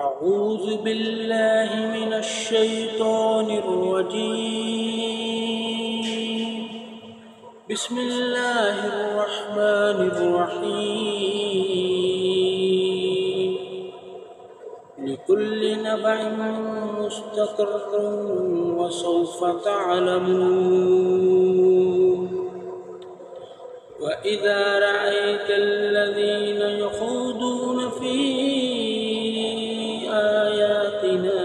أعوذ بالله من الشيطان الرجيم. بسم الله الرحمن الرحيم. لكل نبع مستقر وسوف تعلمون. وإذا رأيت الذين يخوضون في آياتنا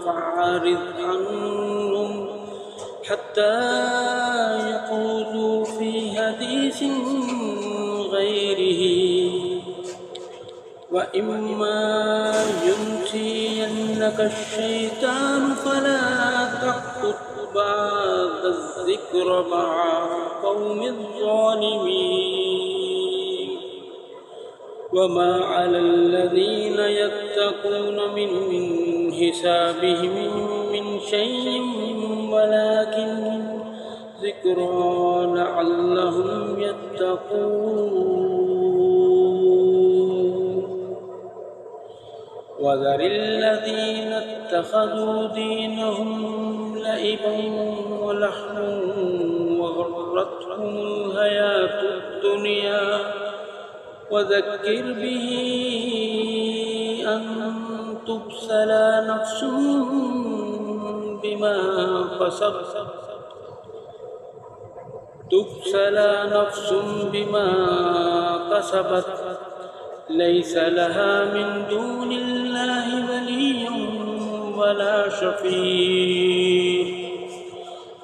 فأعرض عنهم حتى يخوضوا في حديث غيره، وإما ينسينك الشيطان فلا تقعد بعد الذكر مع القوم الظالمين. وما على الذين يتقون من حسابهم من شيء ولكن ذكرى لعلهم يتقون. وذر الذين اتخذوا دينهم لعبا ولهوا وغرتهم الحياة الدنيا، وذكر به أن تبسل نفس بما كسبت ليس لها من دون الله ولي ولا شفيع،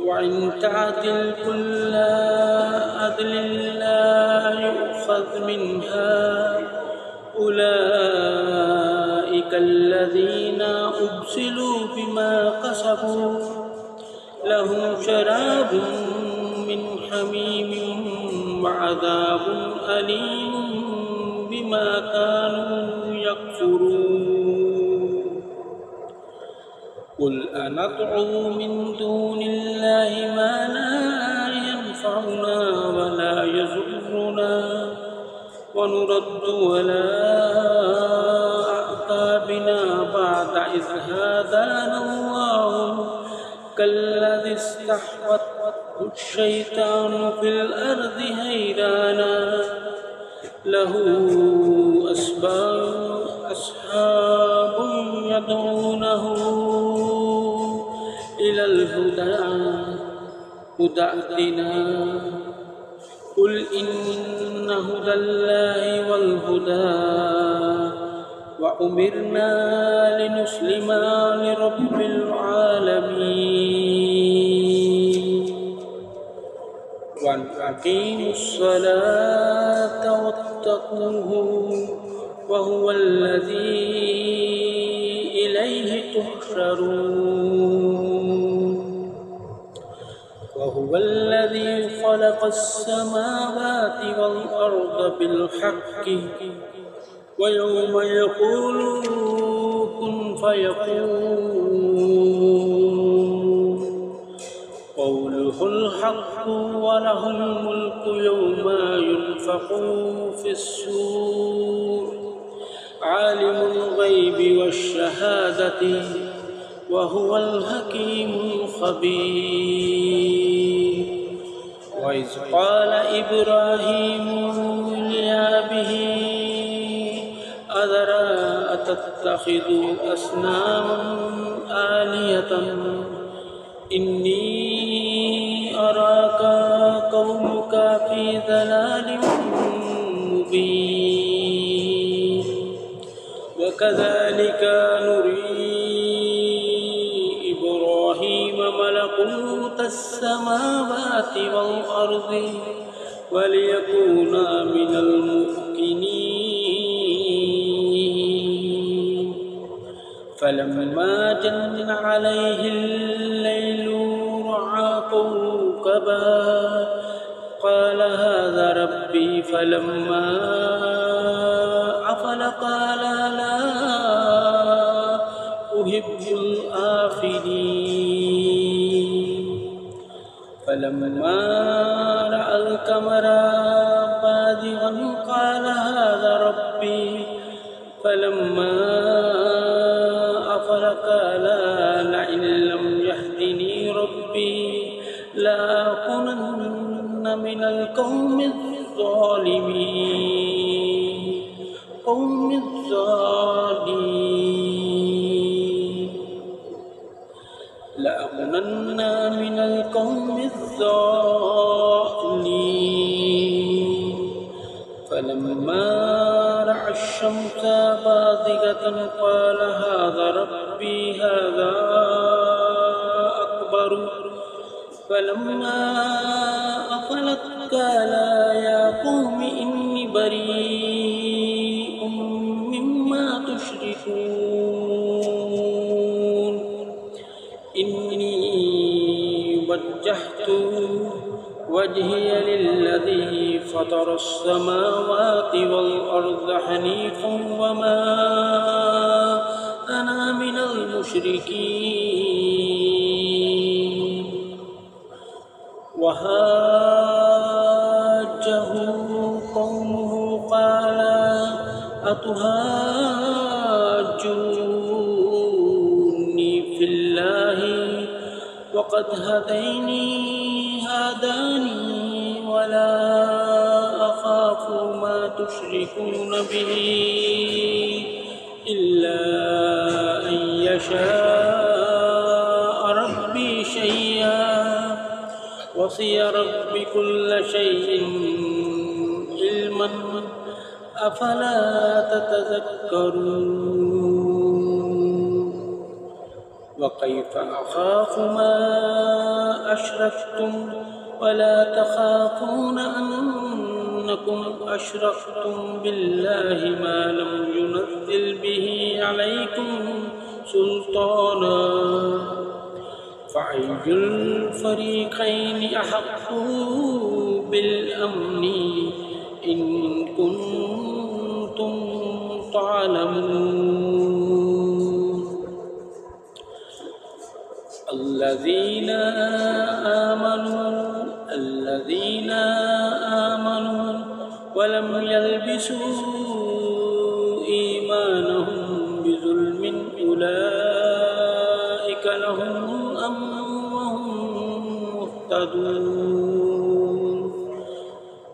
وإن تعدل كل عدل لا يؤخذ منها. أولئك الذين أبسلوا بما كسبوا لهم شراب من حميم وعذاب أليم بما كانوا يكفرون. قل أندعو من دون الله ما لا ينفعنا ولا يضرنا ونرد على أعقابنا بعد إذ هدانا الله كالذي استحوذه الشيطان في الأرض حيرانا له أصحاب يدعونه إلى الهدى ائتنا. قل إن هدى الله والهدى وأمرنا لنسلم لرب العالمين وأن أقيموا الصلاة واتقوه وهو الذي إليه تحشرون. وهو الذي خلق السماوات والأرض بالحق ويوم يقول كن فيكون قوله الحق وله الملك يوم ينفخ في الصور عالم الغيب والشهادة وهو الحكيم الخبير. وإذ قال إبراهيم لأبيه آذر أتتخذ أصناما آلهة إني أراك قومك في ضلال مبين. وكذلك نري إبراهيم ملكوت السماوات والأرض وليكون من الموقنين. فلما جن عليه الليل رأى كوكبا قال هذا ربي، فلما أفل قال لا أحب الآفلين. فلما رأى القمر بازغا قال هذا ربي، فلما القوم الظالمين لأكونن من القوم الظالمين فلما رأى الشمس بازغة قال هذا ربي هذا أكبر فلما أفلت قال يا قوم إني بريء مما تشركون إني وجهت وجهي للذي فطر السماوات والأرض حنيفا وما أنا من المشركين وحاجه قومه قال أتحاجوني في الله وقد هداني ولا أخاف ما تشركون به إلا أن يشاء ربي شيئا وصي ربي كل شيء علما أفلا تتذكرون وكيف أخاف ما أشركتم ولا تخافون أنكم أشركتم بالله ما لم ينزل به عليكم سلطانا فأي الفريقين أحق بالأمن إن كنتم تعلمون الذين آمنوا ولم يلبسوا إيمانهم بظلم أولئك لهم الأمن وهم مهتدون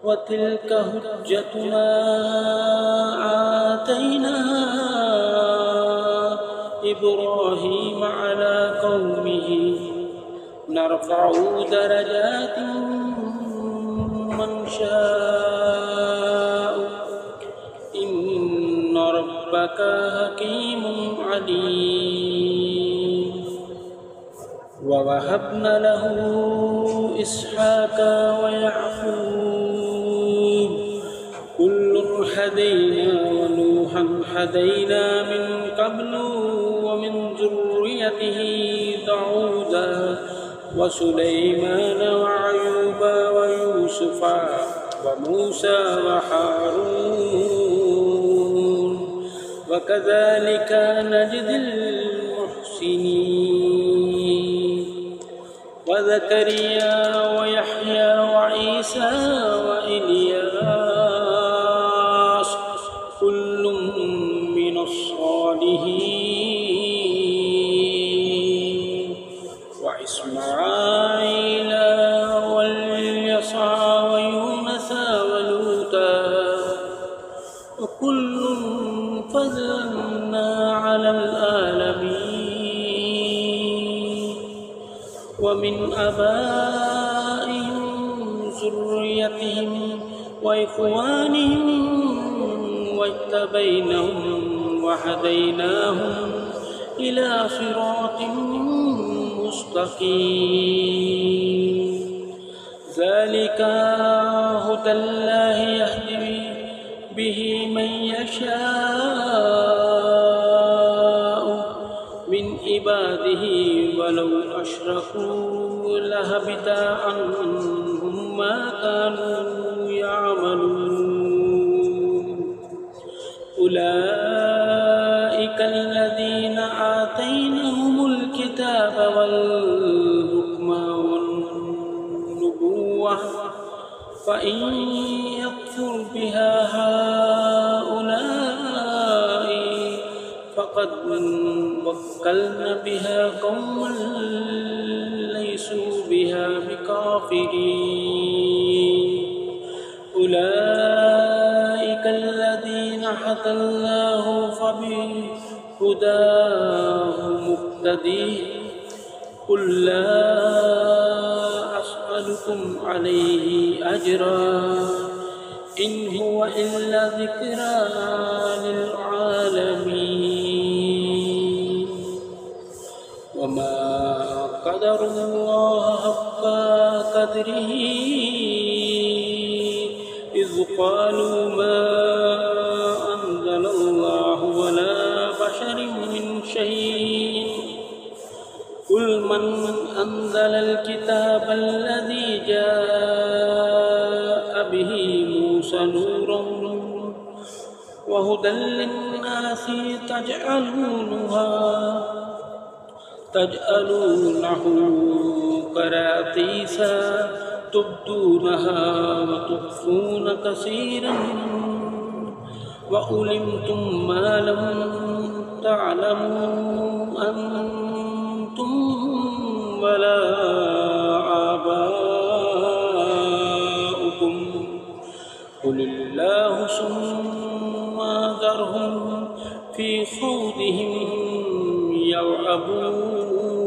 وتلك حجتنا آتيناها إبراهيم على قومه نرفع درجات من شاء إن ربك حكيم عليم ووهبنا له إسحاق ويعقوب كل هدينا ونوحا هدينا من قبل ومن ذريته داود وسليمان وأيوب ويوسف وموسى وهارون وكذلك نجزي المحسنين وزكريا ويحيى وعيسى وإلياس كل من الصالحين وإسماعيل واليسع ويونس ولوطا وكل فضلنا على العالمين ومن آبائهم ذريتهم وإخوانهم واجتبيناهم وهديناهم إلى صراط مستقيم ذلك هدى الله يهدي به من يشاء من عباده ولو أشركوا لهبط عنهم ما كانوا يعملون أولئك الذين آتيناهم الكتاب والحكم والنبوة فإن يكفر بها هؤلاء فقد وكلنا بها قوما ليسوا بها بكافرين هدى الله فبهداه مقتدي قل لا أسألكم عليه أجرا إن هو إلا ذكرى للعالمين وما قدر الله حق قدره إذ قالوا ما أنزل الله ولا بشر من شيء قل من أنزل الكتاب الذي جاء به موسى نورا وهدى للناس تجعلونه قراطيسا تبدونها وتخفون كثيرا وعلمتم ما لم تعلموا أنتم ولا آباؤكم قل الله ثم ذرهم في خوضهم يلعبون